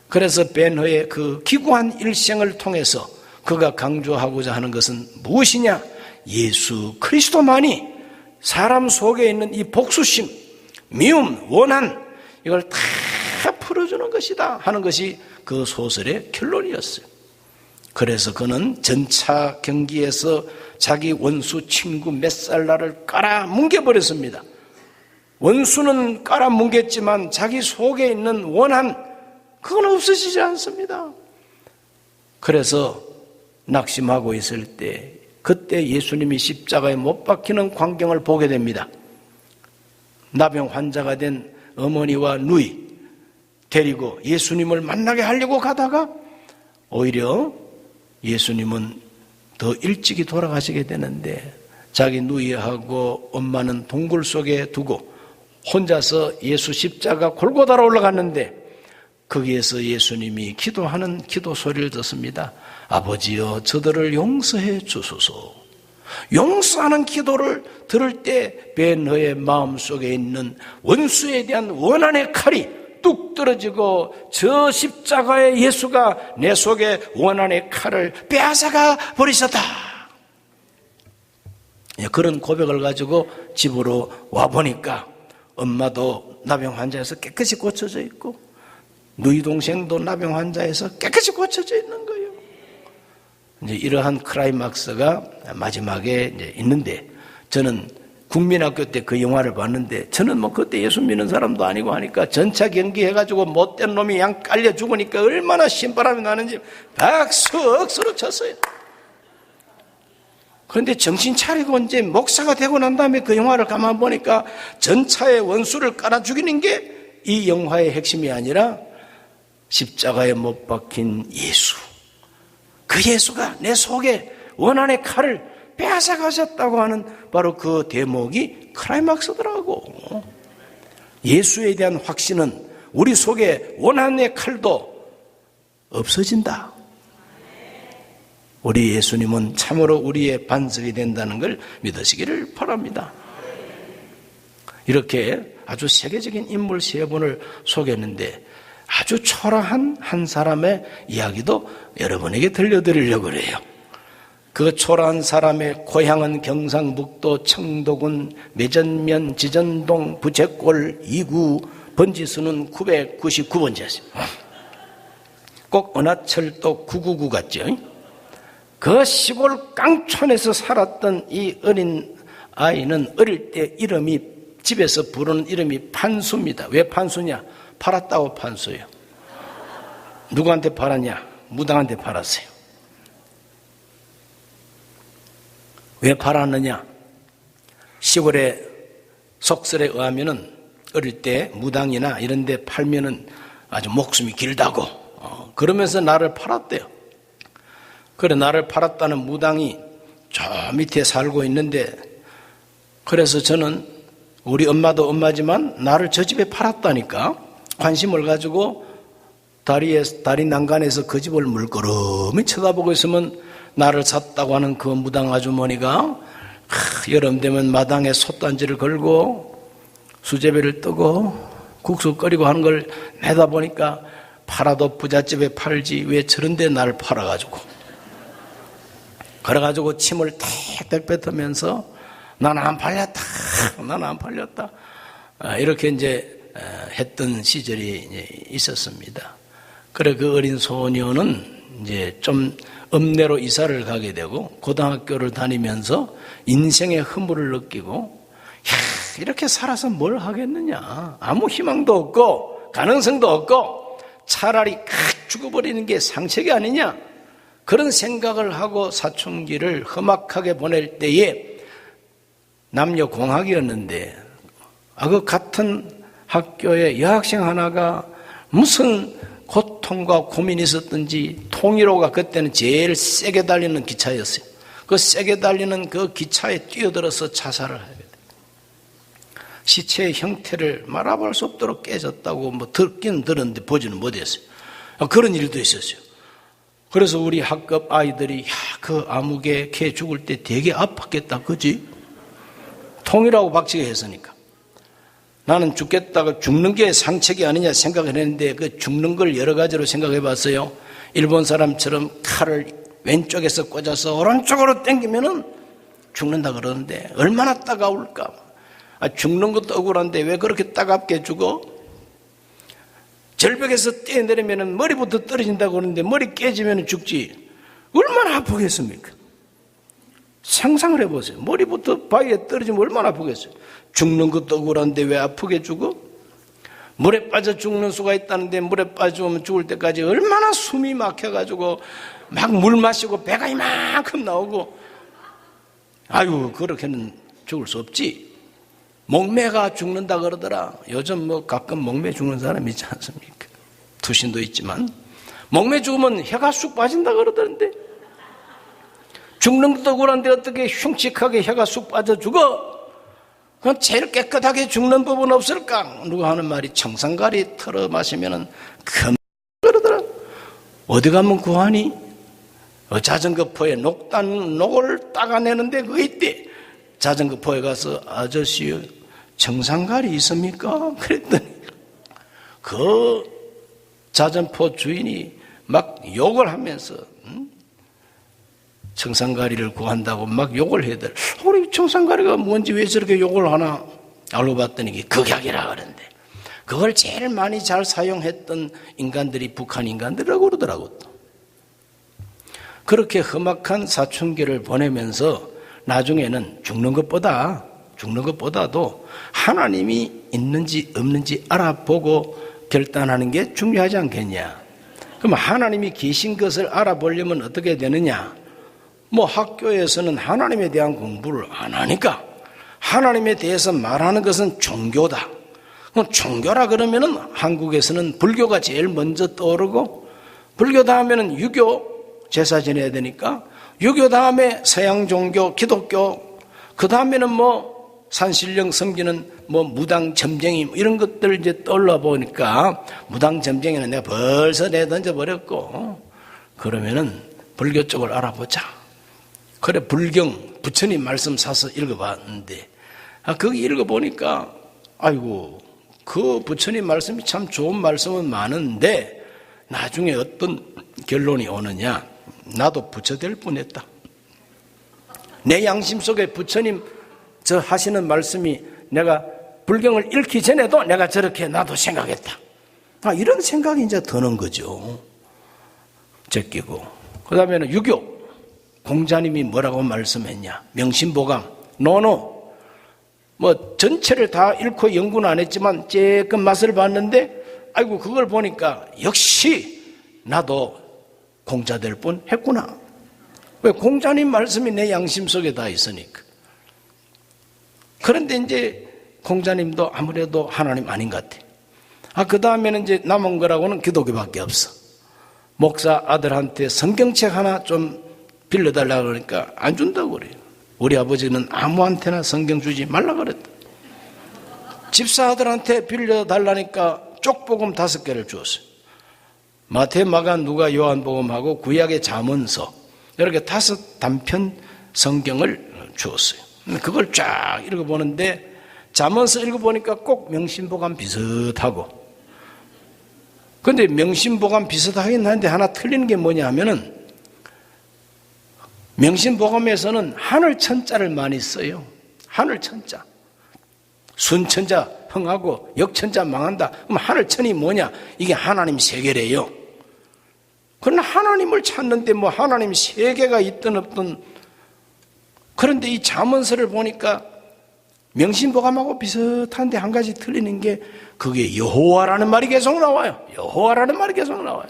그래서 벤허의 그 기구한 일생을 통해서 그가 강조하고자 하는 것은 무엇이냐? 예수 그리스도만이 사람 속에 있는 이 복수심, 미움, 원한, 이걸 다 풀어주는 것이다 하는 것이 그 소설의 결론이었어요. 그래서 그는 전차 경기에서 자기 원수 친구 메살라를 깔아뭉개버렸습니다. 원수는 깔아뭉갰지만 자기 속에 있는 원한, 그건 없어지지 않습니다. 그래서 낙심하고 있을 때, 그때 예수님이 십자가에 못 박히는 광경을 보게 됩니다. 나병 환자가 된 어머니와 누이 데리고 예수님을 만나게 하려고 가다가 오히려 예수님은 더 일찍이 돌아가시게 되는데, 자기 누이하고 엄마는 동굴 속에 두고 혼자서 예수 십자가 골고다로 올라갔는데, 거기에서 예수님이 기도하는 기도 소리를 듣습니다. 아버지여, 저들을 용서해 주소서. 용서하는 기도를 들을 때 벤허의 마음속에 있는 원수에 대한 원한의 칼이 뚝 떨어지고, 저 십자가의 예수가 내 속에 원한의 칼을 빼앗아가 버리셨다. 그런 고백을 가지고 집으로 와보니까 엄마도 나병 환자에서 깨끗이 고쳐져 있고, 누이 동생도 나병 환자에서 깨끗이 고쳐져 있는 거예요. 이제 이러한 클라이막스가 마지막에 이제 있는데, 저는 국민학교 때 그 영화를 봤는데, 저는 뭐 그때 예수 믿는 사람도 아니고 하니까 전차 경기 해가지고 못된 놈이 양 깔려 죽으니까 얼마나 신바람이 나는지 박수 쳤어요. 그런데 정신 차리고 이제 목사가 되고 난 다음에 그 영화를 가만 보니까 전차의 원수를 깔아 죽이는 게 이 영화의 핵심이 아니라 십자가에 못 박힌 예수, 그 예수가 내 속에 원한의 칼을 빼앗아 가셨다고 하는 바로 그 대목이 클라이막스더라고. 예수에 대한 확신은 우리 속에 원한의 칼도 없어진다. 우리 예수님은 참으로 우리의 반석이 된다는 걸 믿으시기를 바랍니다. 이렇게 아주 세계적인 인물 세 분을 소개했는데, 아주 초라한 한 사람의 이야기도 여러분에게 들려드리려고 그래요. 그 초라한 사람의 고향은 경상북도 청도군 매전면 지전동 부채골 2구, 번지수는 999번지였습니다. 꼭 은하철도 999 같죠? 그 시골 깡촌에서 살았던 이 어린 아이는 어릴 때 이름이, 집에서 부르는 이름이 판수입니다. 왜 판수냐? 팔았다고 판수예요. 누구한테 팔았냐? 무당한테 팔았어요. 왜 팔았느냐? 시골의 속설에 의하면은 어릴 때 무당이나 이런 데 팔면은 아주 목숨이 길다고, 그러면서 나를 팔았대요. 그래, 나를 팔았다는 무당이 저 밑에 살고 있는데, 그래서 저는 우리 엄마도 엄마지만 나를 저 집에 팔았다니까 관심을 가지고 다리 난간에서 그 집을 물끄러미 쳐다보고 있으면 나를 샀다고 하는 그 무당 아주머니가 여름 되면 마당에 솥단지를 걸고 수제비를 뜨고 국수 끓이고 하는 걸 내다보니까 팔아도 부잣집에 팔지 왜 저런 데 나를 팔아가지고, 그래가지고 침을 탁탁 뱉으면서 나는 안 팔렸다, 나는 안 팔렸다, 이렇게 이제 했던 시절이 이제 있었습니다. 그래, 그 어린 소녀는 이제 좀 읍내로 이사를 가게 되고 고등학교를 다니면서 인생의 허물을 느끼고, 이렇게 살아서 뭘 하겠느냐, 아무 희망도 없고 가능성도 없고 차라리 죽어버리는 게 상책이 아니냐, 그런 생각을 하고 사춘기를 험악하게 보낼 때에 남녀 공학이었는데, 그 같은 학교에 여학생 하나가 무슨 고통과 고민이 있었든지 통일호가 그때는 제일 세게 달리는 기차였어요. 그 세게 달리는 그 기차에 뛰어들어서 자살을 하게 돼요. 시체의 형태를 말아볼 수 없도록 깨졌다고 뭐 듣긴 들었는데 보지는 못했어요. 그런 일도 있었어요. 그래서 우리 학급 아이들이 그 아무개 걔 죽을 때 되게 아팠겠다, 그지? 통일하고 박치게 했으니까. 나는 죽겠다가 죽는 게 상책이 아니냐 생각을 했는데 그 죽는 걸 여러 가지로 생각해 봤어요. 일본 사람처럼 칼을 왼쪽에서 꽂아서 오른쪽으로 당기면은 죽는다 그러는데 얼마나 따가울까. 죽는 것도 억울한데 왜 그렇게 따갑게 죽어? 절벽에서 뛰어내리면 머리부터 떨어진다고 그러는데 머리 깨지면 죽지. 얼마나 아프겠습니까? 상상을 해보세요. 머리부터 바위에 떨어지면 얼마나 아프겠어요? 죽는 것도 억울한데 왜 아프게 죽어? 물에 빠져 죽는 수가 있다는데 물에 빠지면 죽을 때까지 얼마나 숨이 막혀가지고 막 물 마시고 배가 이만큼 나오고, 아유 그렇게는 죽을 수 없지. 목매가 죽는다 그러더라. 요즘 뭐 가끔 목매 죽는 사람 있지 않습니까? 투신도 있지만 목매 죽으면 혀가 쑥 빠진다 그러던데, 죽는 것도 억울한데 어떻게 흉측하게 혀가 쑥 빠져 죽어? 그럼 제일 깨끗하게 죽는 법은 없을까? 누가 하는 말이 청산가리 털어 마시면은 금 그러더라. 어디 가면 구하니? 자전거포에 녹을 따가내는데 그거 있대. 자전거포에 가서 아저씨 청산가리 있습니까? 그랬더니 그 자전거 주인이 막 욕을 하면서 청산가리를 구한다고 막 욕을 해들. 우리 청산가리가 뭔지 왜 저렇게 욕을 하나? 알고 봤더니 이게 극약이라 그러는데, 그걸 제일 많이 잘 사용했던 인간들이 북한 인간들이라고 그러더라고. 또 그렇게 험악한 사춘기를 보내면서 나중에는 죽는 것보다도 하나님이 있는지 없는지 알아보고 결단하는 게 중요하지 않겠냐. 그럼 하나님이 계신 것을 알아보려면 어떻게 되느냐? 뭐 학교에서는 하나님에 대한 공부를 안 하니까 하나님에 대해서 말하는 것은 종교다. 그럼 종교라 그러면은 한국에서는 불교가 제일 먼저 떠오르고, 불교 다음에는 유교 제사 지내야 되니까 유교 다음에 서양 종교 기독교, 그 다음에는 뭐 산신령 섬기는 뭐 무당 점쟁이 이런 것들 이제 떠올라 보니까, 무당 점쟁이는 내가 벌써 내던져 버렸고, 그러면은 불교 쪽을 알아보자. 그래 불경 부처님 말씀 사서 읽어봤는데, 거기 읽어보니까 아이고 그 부처님 말씀이 참 좋은 말씀은 많은데 나중에 어떤 결론이 오느냐. 나도 부처 될 뻔했다. 내 양심 속에 부처님 저 하시는 말씀이 내가 불경을 읽기 전에도 내가 저렇게 나도 생각했다. 이런 생각이 이제 드는 거죠. 제끼고. 그 다음에는 유교. 공자님이 뭐라고 말씀했냐? 명심보감. 노노. 뭐 전체를 다 읽고 연구는 안 했지만 조금 맛을 봤는데, 아이고 그걸 보니까 역시 나도 공자 될 뻔 했구나. 왜? 공자님 말씀이 내 양심 속에 다 있으니까. 그런데 이제 공자님도 아무래도 하나님 아닌 것 같아. 그 다음에는 이제 남은 거라고는 기독교밖에 없어. 목사 아들한테 성경책 하나 좀 빌려달라고 그러니까 안 준다고 그래요. 우리 아버지는 아무한테나 성경 주지 말라 그랬다. 집사 아들한테 빌려달라니까 쪽복음 5개를 주었어요. 마태, 마가, 누가, 요한복음하고 구약의 잠언서 이렇게 5 단편 성경을 주었어요. 그걸 쫙 읽어보는데 잠언서 읽어보니까 꼭 명심보감 비슷하고, 그런데 명심보감 비슷하긴 한데 하나 틀리는 게 뭐냐 하면은, 명심보감에서는 하늘천자를 많이 써요. 하늘천자. 순천자 흥하고 역천자 망한다. 그럼 하늘천이 뭐냐? 이게 하나님 세계래요. 그러나 하나님을 찾는데 뭐 하나님 세계가 있든 없든, 그런데 이 잠언서를 보니까 명심보감하고 비슷한데 한 가지 틀리는 게, 그게 여호와라는 말이 계속 나와요. 여호와라는 말이 계속 나와요.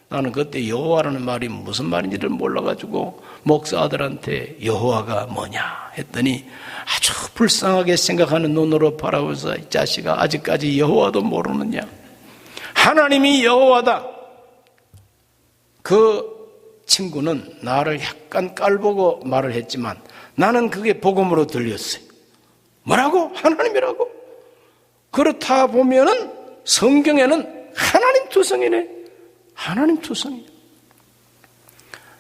나는 그때 여호와라는 말이 무슨 말인지를 몰라가지고 목사 아들한테 여호와가 뭐냐 했더니 아주 불쌍하게 생각하는 눈으로 바라보면서, 이 자식아 아직까지 여호와도 모르느냐? 하나님이 여호와다. 그 친구는 나를 약간 깔보고 말을 했지만 나는 그게 복음으로 들렸어요. 뭐라고? 하나님이라고? 그렇다 보면은 성경에는 하나님 투성이네. 하나님 투성이에요.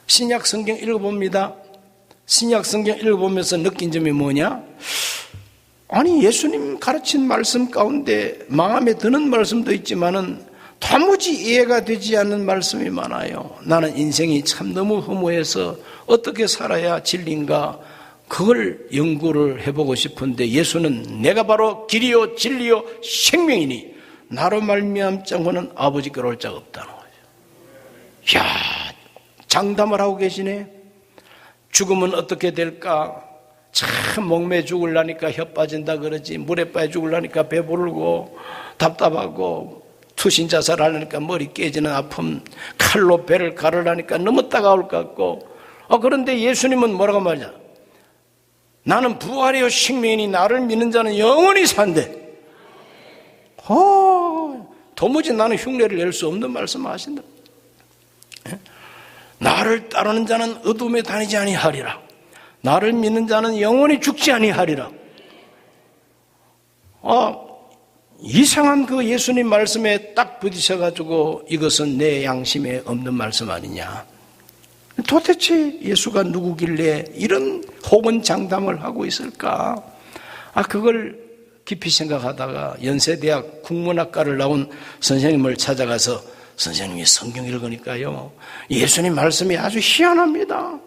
신약 성경 읽어봅니다. 신약 성경 읽어보면서 느낀 점이 뭐냐? 아니, 예수님 가르친 말씀 가운데 마음에 드는 말씀도 있지만은 도무지 이해가 되지 않는 말씀이 많아요. 나는 인생이 참 너무 허무해서 어떻게 살아야 진리인가, 그걸 연구를 해보고 싶은데 예수는 내가 바로 길이요 진리요 생명이니 나로 말미암지 않고는 아버지께로 올 자가 없다는 거죠. 이야, 장담을 하고 계시네. 죽으면 어떻게 될까? 참 목매 죽으려니까 혀 빠진다 그러지, 물에 빠져 죽으려니까 배부르고 답답하고, 투신 자살하려니까 머리 깨지는 아픔, 칼로 배를 가르려니까 너무 따가울 것 같고, 그런데 예수님은 뭐라고 말이야? 나는 부활이요 생명이니 나를 믿는 자는 영원히 산대. 도무지 나는 흉내를 낼 수 없는 말씀을 하신다. 나를 따르는 자는 어둠에 다니지 아니하리라. 나를 믿는 자는 영원히 죽지 아니하리라. 이상한 그 예수님 말씀에 딱 부딪혀가지고 이것은 내 양심에 없는 말씀 아니냐. 도대체 예수가 누구길래 이런 호언장담을 하고 있을까? 그걸 깊이 생각하다가 연세대학 국문학과를 나온 선생님을 찾아가서, 선생님이 성경 읽으니까요, 예수님 말씀이 아주 희한합니다.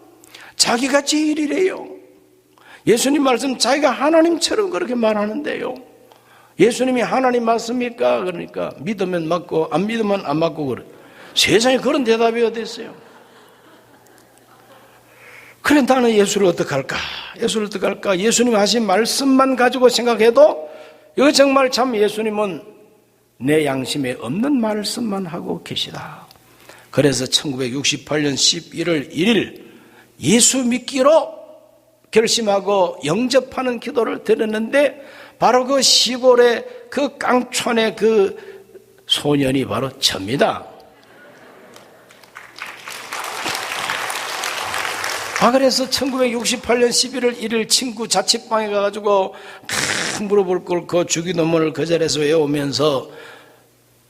자기가 제일이래요. 예수님 말씀 자기가 하나님처럼 그렇게 말하는데요. 예수님이 하나님 맞습니까? 그러니까 믿으면 맞고 안 믿으면 안 맞고 그래. 세상에 그런 대답이 어디 있어요? 그래, 나는 예수를 어떡할까? 예수를 어떡할까? 예수님 하신 말씀만 가지고 생각해도 이거 정말 참 예수님은 내 양심에 없는 말씀만 하고 계시다. 그래서 1968년 11월 1일 예수 믿기로 결심하고 영접하는 기도를 드렸는데, 바로 그 시골의 그 깡촌의 그 소년이 바로 저입니다. 그래서 1968년 11월 1일 친구 자취방에 가가지고 물어볼 걸 그 주기도문을 그 자리에서 외우면서,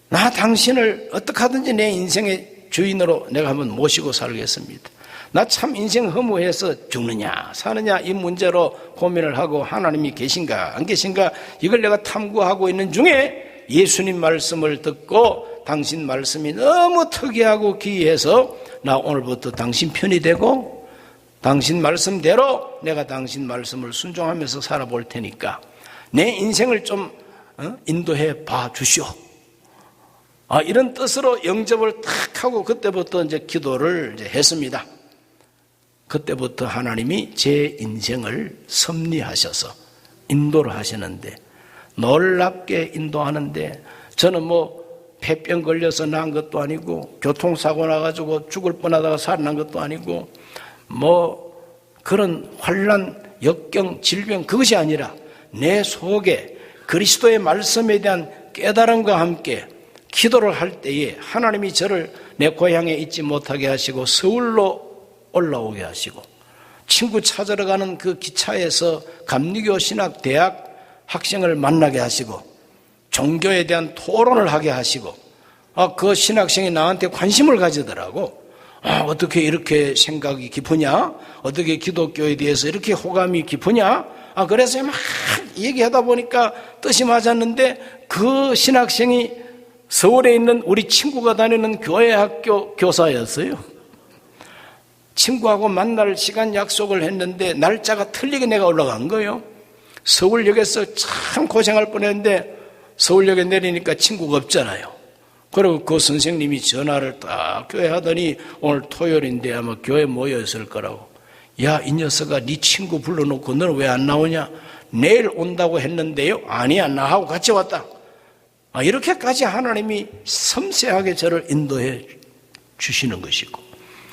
나 당신을 어떻게 하든지 내 인생의 주인으로 내가 한번 모시고 살겠습니다. 나 참 인생 허무해서 죽느냐 사느냐 이 문제로 고민을 하고, 하나님이 계신가 안 계신가 이걸 내가 탐구하고 있는 중에 예수님 말씀을 듣고, 당신 말씀이 너무 특이하고 기이해서 나 오늘부터 당신 편이 되고 당신 말씀대로 내가 당신 말씀을 순종하면서 살아볼 테니까 내 인생을 좀 인도해 봐 주시오. 이런 뜻으로 영접을 탁 하고 그때부터 이제 기도를 이제 했습니다. 그때부터 하나님이 제 인생을 섭리하셔서 인도를 하시는데, 놀랍게 인도하는데, 저는 폐병 걸려서 난 것도 아니고 교통사고 나가지고 죽을 뻔하다가 살아난 것도 아니고 그런 환난, 역경, 질병, 그것이 아니라 내 속에 그리스도의 말씀에 대한 깨달음과 함께 기도를 할 때에 하나님이 저를 내 고향에 있지 못하게 하시고 서울로 올라오게 하시고, 친구 찾으러 가는 그 기차에서 감리교 신학대학 학생을 만나게 하시고, 종교에 대한 토론을 하게 하시고, 그 신학생이 나한테 관심을 가지더라고. 어떻게 이렇게 생각이 깊으냐? 어떻게 기독교에 대해서 이렇게 호감이 깊으냐? 그래서 막 얘기하다 보니까 뜻이 맞았는데, 그 신학생이 서울에 있는 우리 친구가 다니는 교회 학교 교사였어요. 친구하고 만날 시간 약속을 했는데 날짜가 틀리게 내가 올라간 거예요. 서울역에서 참 고생할 뻔했는데 서울역에 내리니까 친구가 없잖아요. 그리고 그 선생님이 전화를 딱 교회 하더니 오늘 토요일인데 아마 교회 모여있을 거라고. 야, 이 녀석아, 네 친구 불러놓고 너는 왜 안 나오냐? 내일 온다고 했는데요. 아니야, 나하고 같이 왔다. 이렇게까지 하나님이 섬세하게 저를 인도해 주시는 것이고,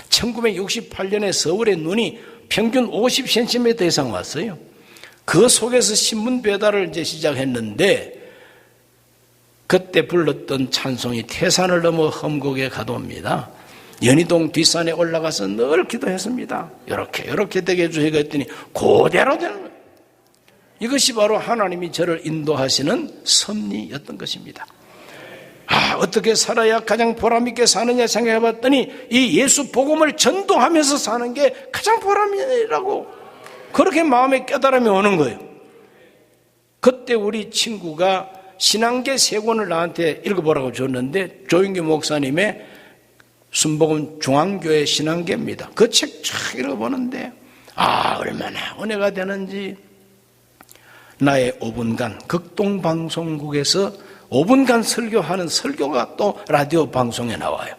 1968년에 서울의 눈이 평균 50cm 이상 왔어요. 그 속에서 신문 배달을 이제 시작했는데, 그때 불렀던 찬송이 태산을 넘어 험곡에 가도입니다. 연희동 뒷산에 올라가서 늘 기도했습니다. 이렇게 되게 해주시고 했더니 그대로 되는 거예요. 이것이 바로 하나님이 저를 인도하시는 섭리였던 것입니다. 어떻게 살아야 가장 보람있게 사느냐 생각해 봤더니 이 예수 복음을 전도하면서 사는 게 가장 보람이라고, 그렇게 마음에 깨달음이 오는 거예요. 그때 우리 친구가 신앙계 3권을 나한테 읽어보라고 줬는데 조윤기 목사님의 순복음 중앙교회 신앙계입니다. 그 책 쫙 읽어보는데 얼마나 은혜가 되는지. 나의 5분간 극동방송국에서 5분간 설교하는 설교가 또 라디오 방송에 나와요.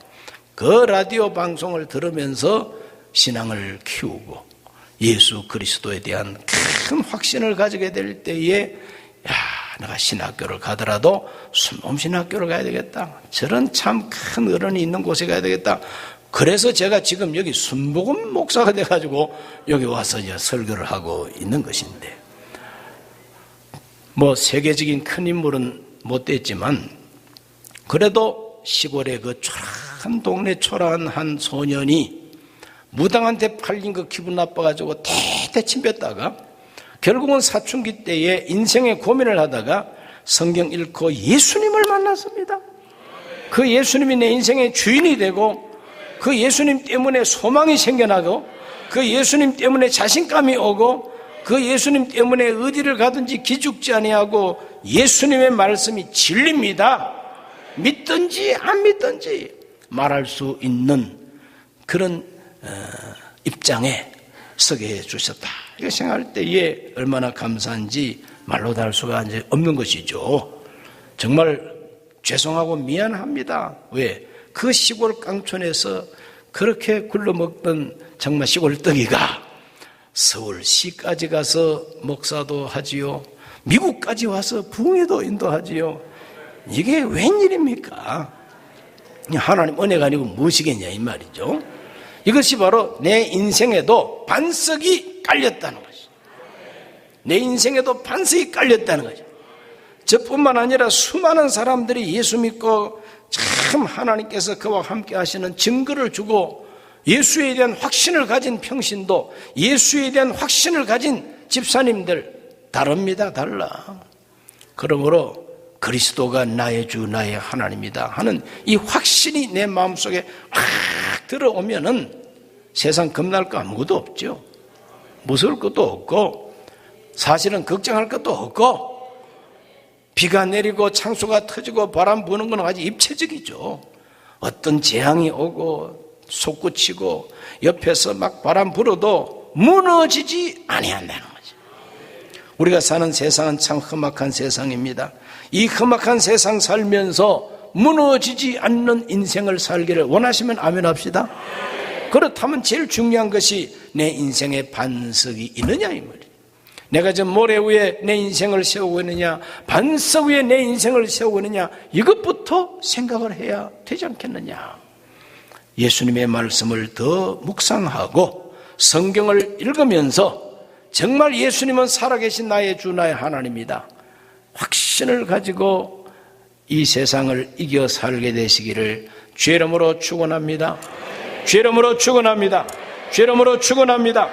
그 라디오 방송을 들으면서 신앙을 키우고 예수 그리스도에 대한 큰 확신을 가지게 될 때에 내가 신학교를 가더라도 순복음신학교를 가야 되겠다. 저런 참 큰 어른이 있는 곳에 가야 되겠다. 그래서 제가 지금 여기 순복음 목사가 돼가지고 여기 와서 이제 설교를 하고 있는 것인데, 세계적인 큰 인물은 못 됐지만 그래도 시골의 그 초라한 동네 초라한 한 소년이 무당한테 팔린 거 기분 나빠가지고 대침 뱉다가 결국은 사춘기 때에 인생의 고민을 하다가 성경 읽고 예수님을 만났습니다. 그 예수님이 내 인생의 주인이 되고 그 예수님 때문에 소망이 생겨나고 그 예수님 때문에 자신감이 오고 그 예수님 때문에 어디를 가든지 기죽지 아니하고 예수님의 말씀이 진리입니다. 믿든지 안 믿든지 말할 수 있는 그런 입장에 서게 해주셨다. 이거 생각할 때에 얼마나 감사한지 말로 다 할 수가 이제 없는 것이죠. 정말 죄송하고 미안합니다. 왜? 그 시골 깡촌에서 그렇게 굴러먹던 정말 시골 떡이가 서울시까지 가서 목사도 하지요. 미국까지 와서 부흥회도 인도하지요. 이게 웬일입니까? 하나님 은혜가 아니고 무엇이겠냐 이 말이죠. 이것이 바로 내 인생에도 반석이 깔렸다는 것이죠. 내 인생에도 반석이 깔렸다는 거죠. 저뿐만 아니라 수많은 사람들이 예수 믿고 참 하나님께서 그와 함께 하시는 증거를 주고 예수에 대한 확신을 가진 평신도, 예수에 대한 확신을 가진 집사님들 다릅니다. 달라. 그러므로 그리스도가 나의 주 나의 하나님이다 하는 이 확신이 내 마음속에 확 들어오면은 세상 겁날 거 아무것도 없죠. 무서울 것도 없고 사실은 걱정할 것도 없고 비가 내리고 창수가 터지고 바람 부는 건 아주 입체적이죠. 어떤 재앙이 오고 솟구치고 옆에서 막 바람 불어도 무너지지 아니한다는 거죠. 우리가 사는 세상은 참 험악한 세상입니다. 이 험악한 세상 살면서 무너지지 않는 인생을 살기를 원하시면 아멘 합시다. 그렇다면 제일 중요한 것이 내 인생에 반석이 있느냐 이 말이에요. 내가 저 모래 위에 내 인생을 세우고 있느냐, 반석 위에 내 인생을 세우고 있느냐, 이것부터 생각을 해야 되지 않겠느냐. 예수님의 말씀을 더 묵상하고 성경을 읽으면서 정말 예수님은 살아계신 나의 주 나의 하나님이다 확신을 가지고 이 세상을 이겨 살게 되시기를 주의 이름으로 축원합니다. 주의 이름으로 축원합니다. 주의 이름으로 축원합니다.